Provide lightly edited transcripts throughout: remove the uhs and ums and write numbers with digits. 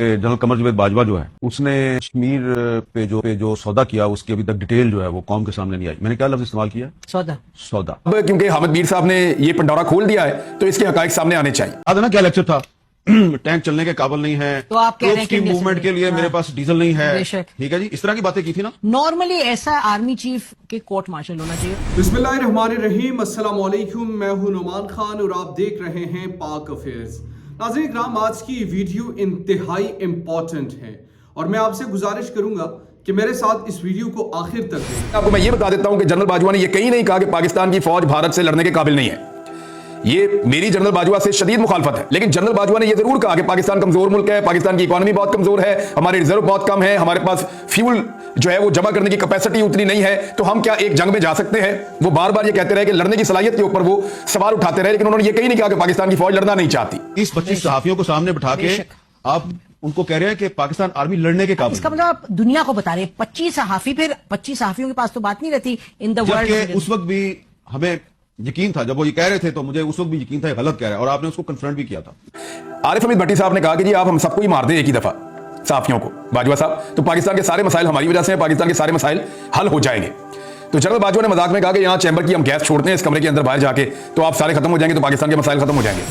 General Qamar Javed Bajwa जो है उसने कश्मीर पे जो सौदा किया उसकी अभी तक डिटेल जो है वो कौम के सामने नहीं आई। मैंने क्या लफ्ज इस्तेमाल किया? सौदा। क्योंकि हामिद मीर साहब ने ये पंडोरा खोल दिया है तो इसके हकाइक सामने आने चाहिए। याद है ना क्या लेक्चर था? टैंक चलने के काबिल नहीं है, तो आप कह रहे हैं कि मूवमेंट के लिए मेरे पास डीजल नहीं है, ठीक है जी, इस तरह की बातें की थी ना। नॉर्मली ऐसा आर्मी चीफ के कोर्ट मार्शल होना चाहिए। बिस्मिल्लाहिर्रहमानिर्रहीम, अस्सलाम वालेकुम, मैं हूं नुमान खान और आप देख रहे हैं पाक अफेयर्स। नाज़रीन इकराम, आज की वीडियो इंतहाई इंपॉर्टेंट है और मैं आपसे गुजारिश करूंगा कि मेरे साथ इस वीडियो को आखिर तक देखें। आपको मैं ये बता देता हूं कि जनरल बाजवा ने ये कहीं नहीं कहा कि पाकिस्तान की फौज भारत से लड़ने के काबिल नहीं है। ये मेरी जनरल बाजवा से शदीद मुखालफत है, लेकिन जनरल बाजवा ने यह जरूर कहा कि पाकिस्तान कमजोर मुल्क है, पाकिस्तान की इकोनॉमी बहुत कमजोर है, हमारे रिजर्व बहुत कम है, हमारे पास फ्यूल जो है वो जमा करने की कैपेसिटी उतनी नहीं है, तो हम क्या एक जंग में जा सकते हैं। वो बार बार ये कहते रहे कि लड़ने की सलाहियत के ऊपर वो सवाल उठाते रहे, लेकिन उन्होंने ये कहीं नहीं कहा कि पाकिस्तान की फौज लड़ना नहीं चाहती। 20-25 सहाफियों को सामने बिठा के आप उनको कह रहे हैं कि पाकिस्तान आर्मी लड़ने के काबिल। इसका मतलब आप दुनिया को बता रहे हैं 25 सहाफी, फिर 25 सहाफियों के पास तो बात नहीं रहती इन द वर्ल्ड। उस वक्त भी हमें यकीन था, जब वो ये कह रहे थे तो मुझे उस वक्त भी यकीन था ये गलत कह रहा है और आपने उसको कन्फ्रंट भी किया था। आरिफ हमीद भट्टी साहब ने कहा कि जी आप हम सबको ही मार दें एक ही दफा, साफियों को, बाजवा साहब, तो पाकिस्तान के सारे मसाइल हमारी वजह से हैं, पाकिस्तान के सारे मसाइल हल हो जाएंगे। तो जनरल बाजवा ने मजाक में कहा कि यहाँ चैम्बर की हम गैस छोड़ते हैं इस कमरे के अंदर बाहर जाके, तो आप सारे खत्म हो जाएंगे, तो पाकिस्तान के मसाइल खत्म हो जाएंगे।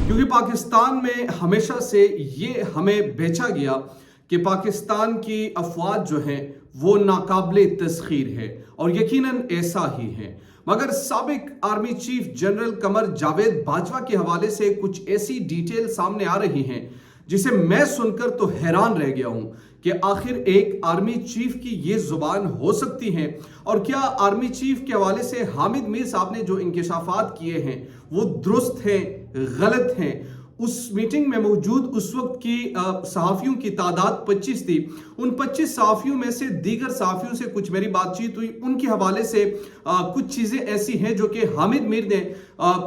क्योंकि पाकिस्तान में हमेशा से ये हमें बेचा गया कि पाकिस्तान की अफवाज जो हैं वो नाकाबिले तस्खीर है और यकीनन ऐसा ही है, मगर साबिक army chief general Qamar Javed Bajwa के हवाले से कुछ ऐसी डिटेल सामने आ रही हैं जिसे मैं सुनकर तो हैरान रह गया हूं कि आखिर एक आर्मी चीफ की ये जुबान हो सकती है। और क्या आर्मी चीफ के हवाले से हामिद मीर साहब ने जो इंकशाफात किए हैं वो दुरुस्त हैं, गलत हैं? उस मीटिंग में मौजूद उस वक्त की सहाफियों की तादाद 25 थी। उन 25 सहाफियों में से दीगर सहाफियों से कुछ मेरी बातचीत हुई, उनके हवाले से कुछ चीज़ें ऐसी हैं जो कि हामिद मीर ने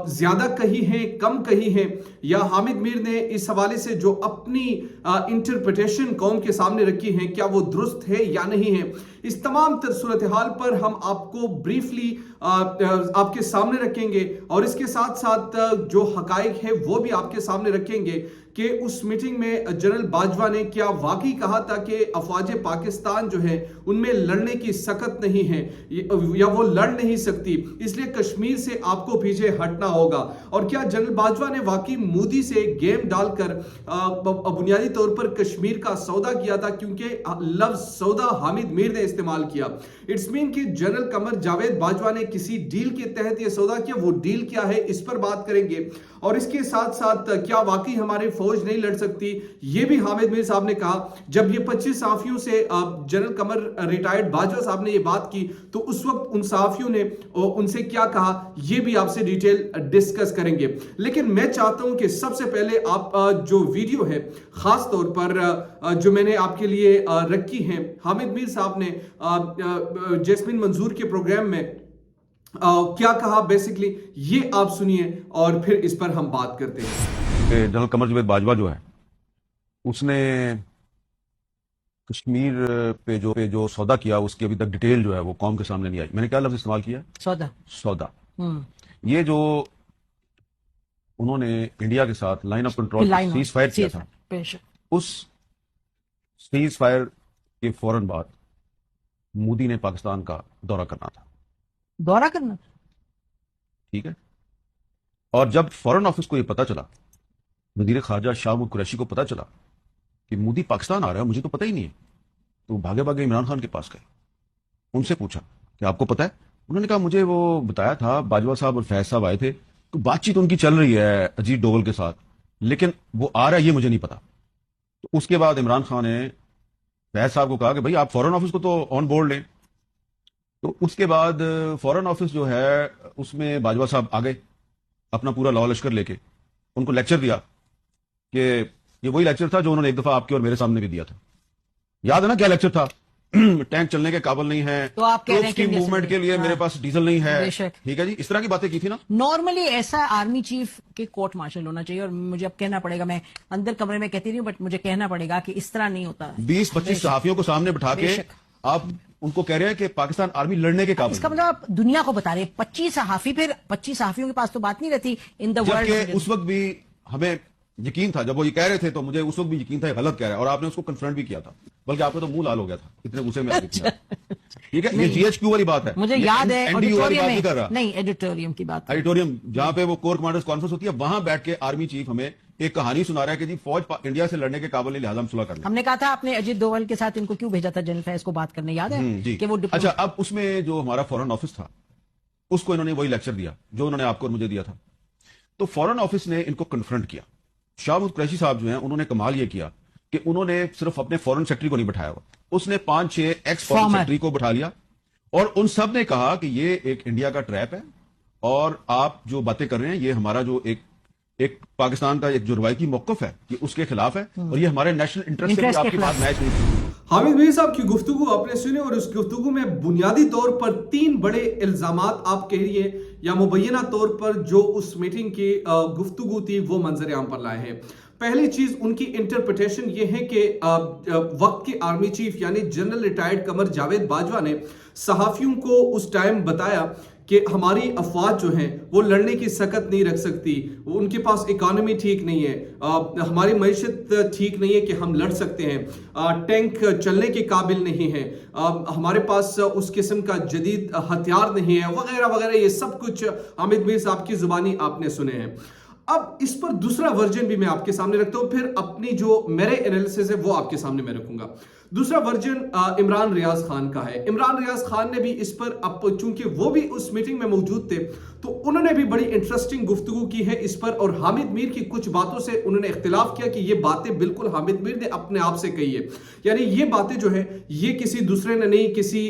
ज़्यादा कही हैं, कम कही हैं, या हामिद मीर ने इस हवाले से जो अपनी इंटरप्रिटेशन कौम के सामने रखी है क्या वो दुरुस्त है या नहीं है। इस तमाम तर सूरत हाल पर हम आपको ब्रीफली आपके सामने रखेंगे और इसके साथ साथ जो हकाइक है वो भी आपके सामने रखेंगे कि उस मीटिंग में जनरल बाजवा ने क्या वाकई कहा था कि अफवाज पाकिस्तान जो है उनमें लड़ने की सकत नहीं है या वो लड़ नहीं सकती, इसलिए कश्मीर से आपको पीछे हटना होगा। और क्या जनरल बाजवा ने वाकई मोदी से गेम डालकर बुनियादी तौर पर कश्मीर का सौदा किया था, क्योंकि लफ्ज सौदा हामिद मीर ने इस्तेमाल किया। इट्स मीन कि जनरल कमर जावेद बाजवा ने किसी डील के तहत यह सौदा किया, वो डील क्या है इस पर बात करेंगे। और इसके साथ साथ क्या वाकई हमारी फौज नहीं लड़ सकती, ये भी हामिद मीर साहब ने कहा। जब ये 25 सहाफियों से जनरल कमर रिटायर्ड बाजवा साहब ने ये बात की तो उस वक्त उन सहाफियों ने उनसे क्या कहा, ये भी आपसे डिटेल डिस्कस करेंगे। लेकिन मैं चाहता हूं कि सबसे पहले आप जो वीडियो है खास तौर पर जो मैंने आपके लिए रखी है, हामिद मीर साहब ने जैस्मिन मंजूर के प्रोग्राम में क्या कहा बेसिकली, ये आप सुनिए और फिर इस पर हम बात करते हैं। जनरल कमर जावेद बाजवा जो है उसने कश्मीर पे जो सौदा किया उसकी अभी तक डिटेल जो है वो कौम के सामने नहीं आई। मैंने क्या लफ्ज इस्तेमाल किया? सौदा। ये जो उन्होंने इंडिया के साथ line of control cease fire किया था, उस सीज फायर के फौरन बाद मोदी ने पाकिस्तान का दौरा करना, ठीक है। और जब फॉरेन ऑफिस को यह पता चला, वजीर खारजा शाह महमूद कुरैशी को पता चला कि मोदी पाकिस्तान आ रहा है, मुझे तो पता ही नहीं है, तो भागे भागे इमरान खान के पास गए, उनसे पूछा कि आपको पता है? उन्होंने कहा मुझे वो बताया था, बाजवा साहब और फैज साहब आए थे, तो बातचीत उनकी चल रही है अजीत डोवल के साथ, लेकिन वो आ रहा है ये मुझे नहीं पता। तो उसके बाद इमरान खान ने फैज साहब को कहा कि भाई आप फॉरेन ऑफिस को तो ऑन बोर्ड लें। तो उसके बाद फॉरेन ऑफिस जो है उसमें बाजवा साहब आ गए अपना पूरा लॉ लश्कर लेके, उनको लेक्चर दिया कि ये वही लेक्चर था जो उन्होंने एक दफा आपके और मेरे सामने भी दिया था। याद है ना क्या लेक्चर था? टैंक चलने के काबिल नहीं है, तो आप कह रहे हैं कि मूवमेंट के लिए मेरे पास डीजल नहीं है, ठीक है जी, इस तरह की बातें की थी ना। नॉर्मली ऐसा आर्मी चीफ के कोर्ट मार्शल होना चाहिए और मुझे अब कहना पड़ेगा, मैं अंदर कमरे में कहती रही हूँ बट मुझे कहना पड़ेगा कि इस तरह नहीं होता। 20-25 सहाफियों को सामने बिठा के आप उनको कह रहे हैं कि पाकिस्तान आर्मी लड़ने के काबिल। इसका मतलब आप दुनिया को बता रहे हैं 25 सहाफी, फिर 25 सहाफियों के पास तो बात नहीं रहती इन द वर्ल्ड। उस वक्त भी हमें یقین تھا جب وہ یہ کہہ رہے تھے تو مجھے اس وقت بھی یقین تھا یہ غلط کہہ رہا ہے, اور آپ نے اس کو کنفرنٹ بھی کیا تھا, بلکہ آپ کا تو منہ لال ہو گیا تھا اتنے غصے میں. ٹھیک ہے, یہ جی ایچ کیو والی بات ہے, مجھے یاد ہے ایڈیٹوریم کی بات, ایڈیٹوریم جہاں پہ وہ کور کمانڈرز کانفرنس ہوتی ہے, وہاں بیٹھ کے آرمی چیف ہمیں ایک کہانی سنا رہا ہے کہ جی فوج انڈیا سے لڑنے کے قابل نہیں, لہٰذا ہم صلح کر لیں. ہم نے کہا تھا آپ نے اجیت دوول کے ساتھ ان کو کیوں بھیجا تھا جنرل فیض کو بات کرنے, یاد ہے کہ وہ اچھا, اب اس میں جو ہمارا فورن آفس تھا اس کو انہوں نے وہی لیکچر دیا جو انہوں نے آپ کو اور مجھے دیا تھا. تو فورن آفس نے ان کو کنفرنٹ کیا. شاہ محمود قریشی صاحب جو ہیں انہوں نے کمال یہ کیا کہ انہوں نے صرف اپنے فورن سیکٹری کو نہیں بٹھایا ہوا, اس نے 5-6 ایکس فورن سیکٹری کو بٹھا لیا, اور ان سب نے کہا کہ یہ ایک انڈیا کا ٹریپ ہے, اور آپ جو باتیں کر رہے ہیں یہ ہمارا جو ایک پاکستان کا ایک جو روایتی موقف ہے یہ اس کے خلاف ہے, اور یہ ہمارے نیشنل انٹرسٹ سے بھی آپ کی بات میچ نہیں کرتی. حامد میر صاحب کی گفتگو آپ نے سنی, اور اس گفتگو میں بنیادی طور پر 3 بڑے الزامات آپ کہیے یا مبینہ طور پر جو اس میٹنگ کی گفتگو تھی وہ منظر عام پر لائے ہیں. پہلی چیز ان کی انٹرپریٹیشن یہ ہے کہ وقت کے آرمی چیف یعنی جنرل ریٹائرڈ قمر جاوید باجوہ نے صحافیوں کو اس ٹائم بتایا کہ ہماری افواج جو ہیں وہ لڑنے کی سکت نہیں رکھ سکتی, ان کے پاس اکانومی ٹھیک نہیں ہے, ہماری معیشت ٹھیک نہیں ہے کہ ہم لڑ سکتے ہیں, ٹینک چلنے کے قابل نہیں ہے, ہمارے پاس اس قسم کا جدید ہتھیار نہیں ہے, وغیرہ وغیرہ. یہ سب کچھ حامد میر صاحب کی زبانی آپ نے سنے ہیں. اب اس پر دوسرا ورژن بھی میں آپ کے سامنے رکھتا ہوں, پھر اپنی جو میرے انالیسس ہے وہ آپ کے سامنے میں رکھوں گا. دوسرا ورژن عمران ریاض خان کا ہے. عمران ریاض خان نے بھی اس پر, چونکہ وہ بھی اس میٹنگ میں موجود تھے, تو انہوں نے بھی بڑی انٹرسٹنگ گفتگو کی ہے اس پر, اور حامد میر کی کچھ باتوں سے انہوں نے اختلاف کیا کہ یہ باتیں بالکل حامد میر نے اپنے آپ سے کہی ہے, یعنی یہ باتیں جو ہے یہ کسی دوسرے نے نہیں, کسی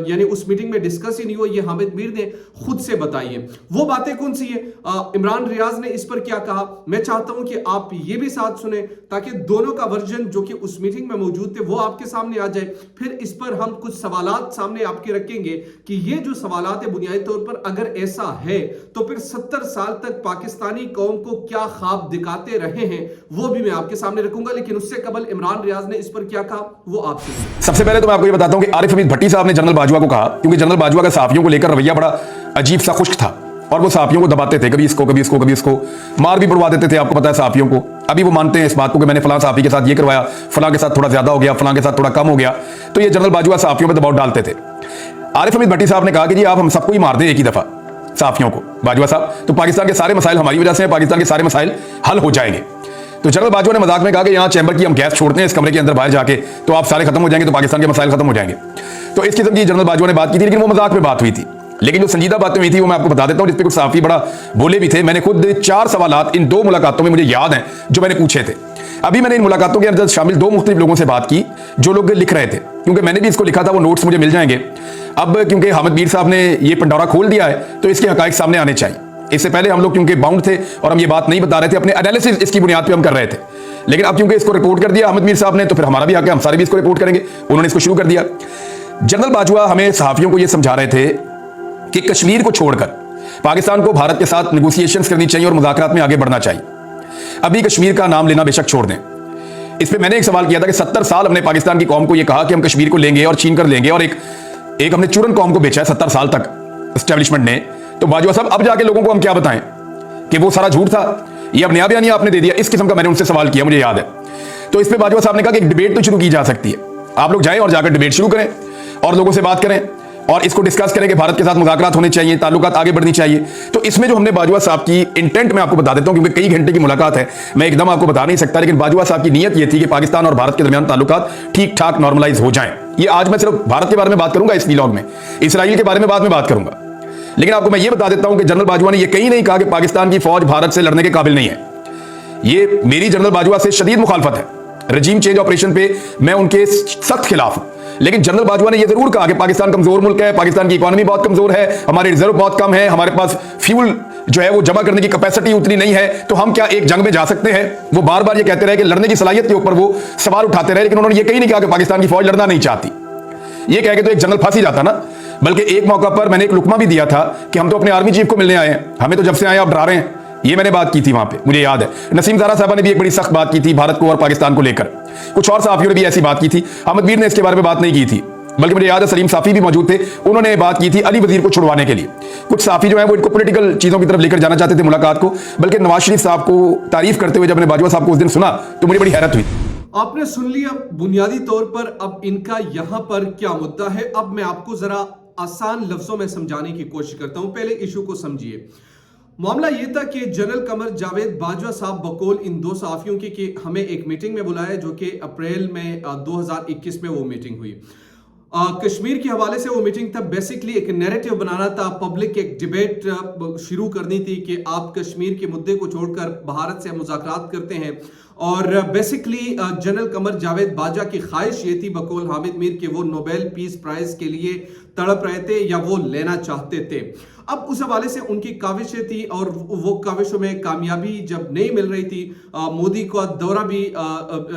یعنی اس میٹنگ میں ڈسکس ہی نہیں ہوا, یہ حامد میر نے خود سے بتائی ہے. وہ باتیں کون سی ہیں؟ عمران ریاض نے اس پر کیا کہا, میں چاہتا ہوں کہ آپ یہ بھی ساتھ سنیں تاکہ دونوں کا ورژن جو کہ اس میٹنگ میں موجود تھے وہ آپ کے سامنے آ جائے. پھر اس پر ہم کچھ سوالات سامنے آپ کے رکھیں گے کہ یہ جو سوالات ہیں بنیادی طور پر اگر ایسا ہے تو پھر 70 سال تک پاکستانی قوم کو کیا خواب دکھاتے رہے ہیں وہ بھی میں آپ کے سامنے رکھوں گا. لیکن اس سے قبل عمران ریاض نے اس پر کیا کہا وہ آپ سے. سب سے پہلے تو میں آپ کو یہ بتاتا ہوں کہ عارف حمید بھٹی صاحب نے جنرل باجوہ کو کہا, کیونکہ جنرل باجوہ کا صحافیوں کو لے کر رویہ بڑا عجیب سا خشک تھا, اور وہ صحافیوں کو دباتے تھے, کبھی اس کو کبھی اس کو کبھی اس کو مار بھی پڑوا دیتے تھے. آپ کو پتا ہے صحافیوں کو ابھی وہ مانتے ہیں اس بات کو کہ میں نے فلاں صحافی کے ساتھ یہ کروایا, فلاں کے ساتھ تھوڑا زیادہ ہو گیا, فلاں کے ساتھ تھوڑا کم ہو گیا, تو یہ جنرل باجوہ صحافیوں پہ دباؤ ڈالتے تھے. عارف حمید بھٹی صاحب نے کہا کہ جی آپ ہم سب کو ہی مار دیں ایک ہی دفعہ, صحافیوں کو, باجوہ صاحب, تو پاکستان کے سارے مسائل ہماری وجہ سے ہیں, پاکستان کے سارے مسائل حل ہو جائیں گے. تو جنرل باجوہ نے مذاق میں کہا کہ یہاں چیمبر کی ہم گیس چھوڑتے ہیں اس کمرے کے اندر باہر جا کے تو آپ سارے ختم ہو جائیں گے, تو پاکستان کے مسائل ختم ہو جائیں گے. تو اس قسم کی جنرل باجوہ نے بات کی تھی, لیکن وہ مذاق میں بات ہوئی تھی. لیکن جو سنجیدہ باتیں ہوئی تھی وہ میں آپ کو بتا دیتا ہوں, جس پہ کچھ صحافی بڑا بولے بھی تھے. میں نے خود 4 سوالات ان 2 ملاقاتوں میں مجھے یاد ہیں جو میں نے پوچھے تھے. ابھی میں نے ان ملاقاتوں کے اندر شامل 2 مختلف لوگوں سے بات کی جو لوگ لکھ رہے تھے, کیونکہ میں نے بھی اس کو لکھا تھا, وہ نوٹس مجھے مل جائیں گے. اب کیونکہ حامد میر صاحب نے یہ پنڈورا کھول دیا ہے تو اس کے حقائق سامنے آنے چاہیے. اس سے پہلے ہم لوگ کیونکہ باؤنڈ تھے اور ہم یہ بات نہیں بتا رہے تھے, اپنے انالیسس اس کی بنیاد پہ ہم کر رہے تھے. لیکن اب کیونکہ اس کو رپورٹ کر دیا حامد میر صاحب نے, تو پھر ہمارا بھی حق ہے, ہم سارے بھی اس کو رپورٹ کریں گے. انہوں نے اس کو شروع کر دیا. جنرل باجوہ ہمیں صحافیوں کو یہ سمجھا رہے تھے کہ کشمیر کو چھوڑ کر پاکستان کو بھارت کے ساتھ نیگوسیشنز کرنی چاہیے اور مذاکرات میں آگے بڑھنا چاہیے. ابھی کشمیر کا نام لینا بے شک چھوڑ دیں. اس پہ میں نے ایک سوال کیا تھا کہ 70 سال ہم نے پاکستان کی قوم کو یہ کہا کہ ہم کشمیر کو لیں گے اور چھین کر لیں گے, اور ایک ہم نے چورن قوم کو بیچا ہے 70 سال تک اسٹیبلشمنٹ نے. تو باجوہ صاحب اب جا کے لوگوں کو ہم کیا بتائیں کہ وہ سارا جھوٹ تھا, یہ اب نیا بیانیہ آپ نے دے دیا. اس قسم کا میں نے ان سے سوال کیا, مجھے یاد ہے. تو اس پہ باجوہ صاحب نے کہا کہ ایک ڈبیٹ تو شروع کی جا سکتی ہے, آپ لوگ جائیں اور جا کر ڈبیٹ شروع کریں اور لوگوں سے بات کریں اور اس کو ڈسکس کریں کہ بھارت کے ساتھ مذاکرات ہونے چاہیے, تعلقات آگے بڑھنی چاہیے. تو اس میں جو ہم نے باجوہ صاحب کی انٹینٹ میں آپ کو بتا دیتا ہوں, کیونکہ کئی گھنٹے کی ملاقات ہے, میں ایک دم آپ کو بتا نہیں سکتا, لیکن باجوہ صاحب کی نیت یہ تھی کہ پاکستان اور بھارت کے درمیان تعلقات ٹھیک ٹھاک نارملائز ہو جائیں. یہ آج میں صرف بھارت کے بارے میں بات کروں گا اس ویلاگ میں, اسرائیل کے بارے میں بعد میں بات کروں گا. لیکن آپ کو میں یہ بتا دیتا ہوں کہ جنرل باجوہ نے یہ کہیں نہیں کہا کہ پاکستان کی فوج بھارت سے لڑنے کے قابل نہیں ہے. یہ میری جنرل باجوہ سے شدید مخالفت ہے. رجیم چینج آپریشن پہ میں ان کے سخت خلاف ہوں, لیکن جنرل باجوہ نے یہ ضرور کہا کہ پاکستان کمزور ملک ہے, پاکستان کی اکانومی بہت کمزور ہے, ہمارے ریزرو بہت کم ہے, ہمارے پاس فیول جو ہے وہ جمع کرنے کی کیپیسٹی اتنی نہیں ہے, تو ہم کیا ایک جنگ میں جا سکتے ہیں. وہ بار بار یہ کہتے رہے کہ لڑنے کی صلاحیت کے اوپر وہ سوال اٹھاتے رہے, لیکن انہوں نے یہ کہیں نہیں کہا کہ پاکستان کی فوج لڑنا نہیں چاہتی. یہ کہہ کے تو ایک جنرل پھنس ہی جاتا نا. بلکہ ایک موقع پر میں نے ایک لقمہ بھی دیا تھا کہ ہم تو اپنے آرمی چیف کو ملنے آئے ہیں, ہمیں تو جب سے آئے آپ ڈرا رہے ہیں. یہ میں نے بات کی تھی وہاں پہ, مجھے یاد ہے. نسیم زارا صاحبہ نے بھی ایک بڑی سخت بات کی تھی بھارت کو اور پاکستان کو لے کر. کچھ اور صحافیوں نے بھی ایسی بات کی تھی. حامد میر نے اس کے بارے میں بات نہیں کی تھی, बल्कि मुझे याद है सलीम साफी भी मौजूद थे, उन्होंने बात की थी अली वजीर को छुड़वाने के लिए। कुछ साफी जो है वो इनको पॉलिटिकल चीजों की तरफ लेकर जाना चाहते थे मुलाकात को, बल्कि नवाज शरीफ साहब को तारीफ करते हुए जब मैंने बाजवा साहब को उस दिन सुना तो मुझे बड़ी हैरत हुई। आपने सुन लिया बुनियादी तौर पर अब इनका यहां पर क्या मुद्दा है। अब मैं आपको जरा आसान लफ्जों में समझाने की कोशिश करता हूं। पहले इशू को समझिए। मामला ये था कि जनरल कमर जावेद बाजवा साहब बकौल इन दो सहाफियों की कि हमें एक मीटिंग में बुलाया, जो कि अप्रैल में 2021 में वो मीटिंग हुई। कश्मीर के हवाले से वो मीटिंग था। बेसिकली एक नैरेटिव बनाना था, पब्लिक एक डिबेट शुरू करनी थी कि आप कश्मीर के मुद्दे को छोड़कर भारत से मुज़ाकरात करते हैं। और बेसिकली जनरल कमर जावेद बाजवा की ख्वाहिश ये थी बकौल हामिद मीर कि वो नोबेल पीस प्राइज के लिए तड़प रहे थे या वो लेना चाहते थे। अब उस हवाले से उनकी काविशें थी और वो काविशों में कामयाबी जब नहीं मिल रही थी, मोदी का दौरा भी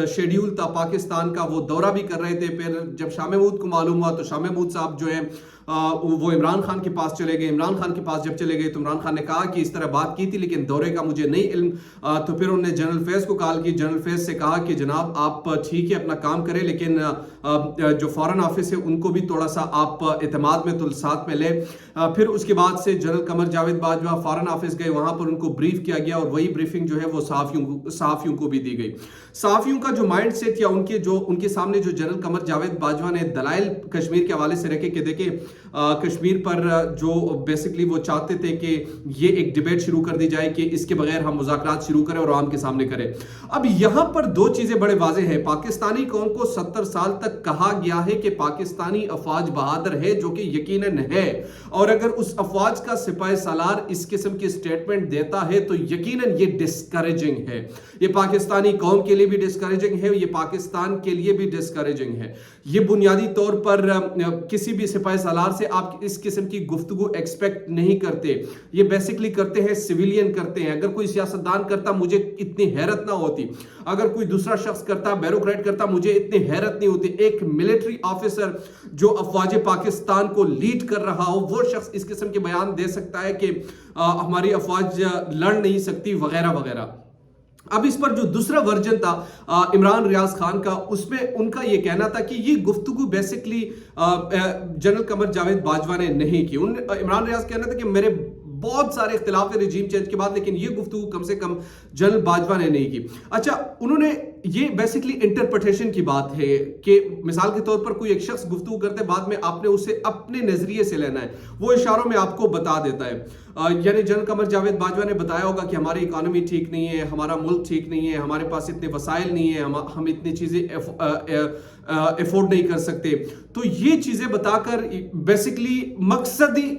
शेड्यूल था पाकिस्तान का, वो दौरा भी कर रहे थे। फिर जब शाह महमूद को मालूम हुआ तो शाह महमूद साहब जो है वो इमरान खान के पास चले गए। इमरान खान के पास जब चले गए तो इमरान खान ने कहा कि इस तरह बात की थी लेकिन दौरे का मुझे नहीं इल्म। तो फिर उन्होंने जनरल फैज को कॉल की। जनरल फैज से कहा कि जनाब आप ठीक है अपना काम करें, लेकिन जो फॉरेन ऑफिस है उनको भी थोड़ा सा आप एतमाद में तो साथ में ले। फिर उसके बाद से general Qamar Javed Bajwa foreign office गए, वहां पर उनको ब्रीफ किया गया और वही ब्रीफिंग जो है वो सहाफियों को भी दी गई। सहाफियों का जो माइंड सेट या उनके सामने जो जनरल कमर जावेद बाजवा ने दलाइल कश्मीर के हवाले से रखे कि देखिए कश्मीर पर जो बेसिकली वो चाहते थे कि ये एक डिबेट शुरू कर दी जाए कि इसके बगैर हम मुज़ाकरात शुरू करें और आवाम के सामने करें। अब यहां पर दो चीजें बड़े वाज़े हैं। पाकिस्तानी कौम को 70 साल तक कहा गया है कि पाकिस्तानी अफवाज बहादुर है, जो कि यकीनन है, और अगर उस अफवाज का सिपाही सालार इस किस्म की स्टेटमेंट देता है तो यकीनन ये डिस्करेजिंग है। ये पाकिस्तानी कौम के लिए भी डिस्करेजिंग है, ये पाकिस्तान के लिए भी डिस्करेजिंग है। ये बुनियादी तौर पर किसी भी सिपाही सालार से आप इस किस्म की गुफ्तगू एक्सपेक्ट नहीं करते। ये बेसिकली करते हैं सिविलियन करते हैं। अगर कोई सियासतदान करता मुझे इतनी हैरत ना होती, अगर कोई दूसरा शख्स करता, ब्यूरोक्रेट करता, मुझे इतनी हैरत नहीं होती। एक मिलिट्री ऑफिसर जो अफवाज पाकिस्तान को लीड कर रहा हो वो शख्स इस किस्म के बयान दे सकता है कि हमारी अफवाज लड़ नहीं सकती वगैरह वगैरह। अब इस पर जो दूसरा वर्जन था इमरान रियाज खान का, उसमें उनका यह कहना था कि ये गुफ्तगू बेसिकली जनरल कमर जावेद बाजवा ने नहीं की। इमरान रियाज कहना था कि मेरे बहुत सारे इख्तिलाफ रिजीम चेंज के बाद, लेकिन ये गुफ्तगू कम से कम जनरल बाजवा ने नहीं की। अच्छा, उन्होंने ये बेसिकली इंटरप्रिटेशन की बात है कि मिसाल के तौर पर कोई एक शख्स गुफ्तगू करते बाद में आपने उसे अपने नजरिए से लेना है, वो इशारों में आपको बता देता है। यानी जनरल कमर जावेद बाजवा ने बताया होगा कि हमारी इकोनॉमी ठीक नहीं है, हमारा मुल्क ठीक नहीं है, हमारे पास इतने वसाइल नहीं है, हम इतनी चीजें अफोर्ड नहीं कर सकते। तो ये चीजें बताकर बेसिकली मकसदी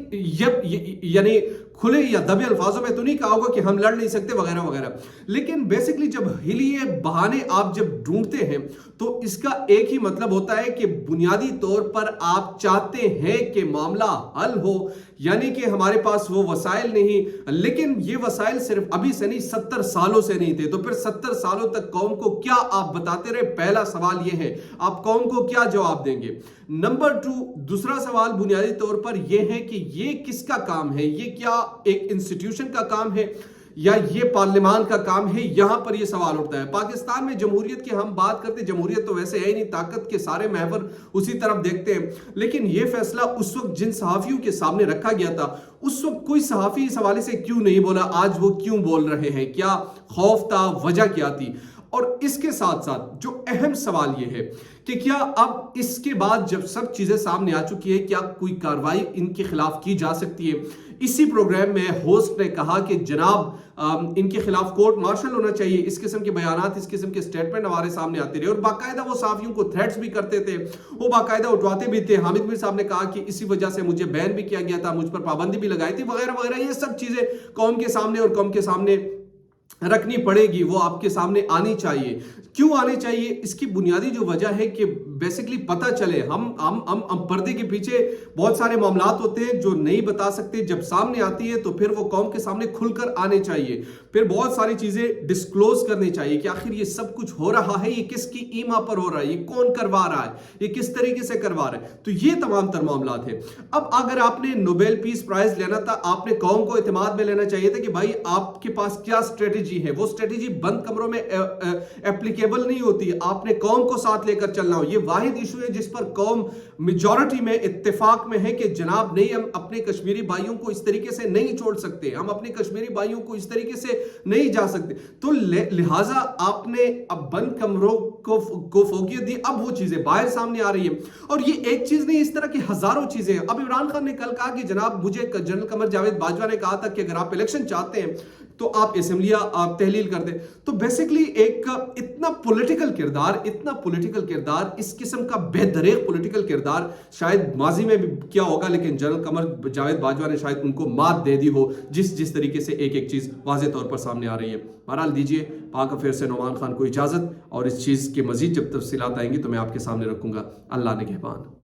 यानी खुले या दबे अल्फाजों में तो नहीं कहा होगा कि हम लड़ नहीं सकते वगैरह वगैरह, लेकिन बेसिकली जब हिलिए बहाने आप जब ढूंढते हैं तो इसका एक ही मतलब होता है कि बुनियादी तौर पर आप चाहते हैं कि मामला हल हो, यानी कि हमारे पास वो वसाइल नहीं, लेकिन ये वसाइल सिर्फ अभी से नहीं 70 सालों से नहीं थे। तो फिर 70 सालों तक कौम को क्या आप बताते रहे? पहला सवाल ये है, आप कौम को क्या जवाब देंगे? नंबर 2, दूसरा सवाल बुनियादी तौर पर यह है कि ये किसका काम है? ये क्या एक इंस्टीट्यूशन का काम है या ये पार्लियामान का काम है? यहां पर ये सवाल उठता है। पाकिस्तान में जमहूरियत की हम बात करते हैं, जमहूरियत तो वैसे है ही नहीं, ताकत के सारे महवर उसी तरफ देखते हैं, लेकिन ये फैसला उस वक्त जिन सहाफियों के सामने रखा गया था, उस वक्त कोई सहाफी इस हवाले से क्यों नहीं बोला? आज वो क्यों बोल रहे हैं? क्या खौफ था? वजह क्या थी? और इसके साथ साथ जो अहम सवाल यह है कि क्या अब इसके बाद जब सब चीजें सामने आ चुकी है, क्या कोई कार्रवाई इनके खिलाफ की जा सकती है? इसी प्रोग्राम में होस्ट ने कहा कि जनाब इनके खिलाफ कोर्ट मार्शल होना चाहिए। इस किस्म के बयानात, इस किस्म के स्टेटमेंट हमारे सामने आते रहे और बाकायदा वो सहाफियों को थ्रेट्स भी करते थे, वो बाकायदा उठवाते भी थे। हामिद मीर साहब ने कहा कि इसी वजह से मुझे बैन भी किया गया था, मुझ पर पाबंदी भी लगाई थी वगैरह वगैरह। ये सब चीजें कौम के सामने और कौम के सामने रखनी पड़ेगी, वो आपके सामने आनी चाहिए। क्यों आनी चाहिए? इसकी बुनियादी जो वजह है कि बेसिकली पता चले, हम पर्दे के पीछे बहुत सारे मामलात होते हैं जो नहीं बता सकते, जब सामने आती है तो फिर वो कौम के सामने खुलकर आने चाहिए। फिर बहुत सारी चीजें डिस्क्लोज करनी चाहिए कि आखिर ये सब कुछ हो रहा है, ये किसकी ईमा पर हो रहा है, ये कौन करवा रहा है, ये किस तरीके से करवा रहा है। तो ये तमाम तर मामलात है। अब अगर आपने नोबेल पीस प्राइज लेना था, आपने कौम को एतमाद में लेना चाहिए था कि भाई आपके पास क्या स्ट्रेटेजी है। वो स्ट्रेटेजी बंद कमरों में एप्लीकेबल नहीं होती, आपने कौम को साथ लेकर चलना हो। ये واحد ایشو ہے جس پر قوم میجورٹی میں اتفاق میں ہے کہ جناب نہیں، ہم اپنے کشمیری بھائیوں کو اس طریقے سے نہیں چھوڑ سکتے، ہم اپنے کشمیری بھائیوں کو اس طریقے سے نہیں جا سکتے. تو لہٰذا آپ نے اب بند کمروں کو فوقیت دی. اب وہ چیزیں باہر سامنے آ رہی ہیں، اور یہ ایک چیز نہیں، اس طرح کی ہزاروں چیزیں ہیں. اب عمران خان نے کل کہا کہ جناب مجھے جنرل قمر جاوید باجوہ نے کہا تھا کہ اگر آپ الیکشن چاہتے ہیں تو آپ اسمبلیاں آپ تحلیل کر دیں. تو بیسیکلی ایک اتنا پولیٹیکل کردار، اس قسم کا بے دریغ پولیٹیکل کردار شاید ماضی میں بھی کیا ہوگا، لیکن جنرل قمر جاوید باجوہ نے شاید ان کو مات دے دی ہو، جس طریقے سے ایک چیز واضح طور پر سامنے آ رہی ہے. بہرحال دیجیے پاک افیئر سے نعمان خان کو اجازت، اور اس چیز کے مزید جب تفصیلات آئیں گی تو میں آپ کے سامنے رکھوں گا. اللہ نگہبان.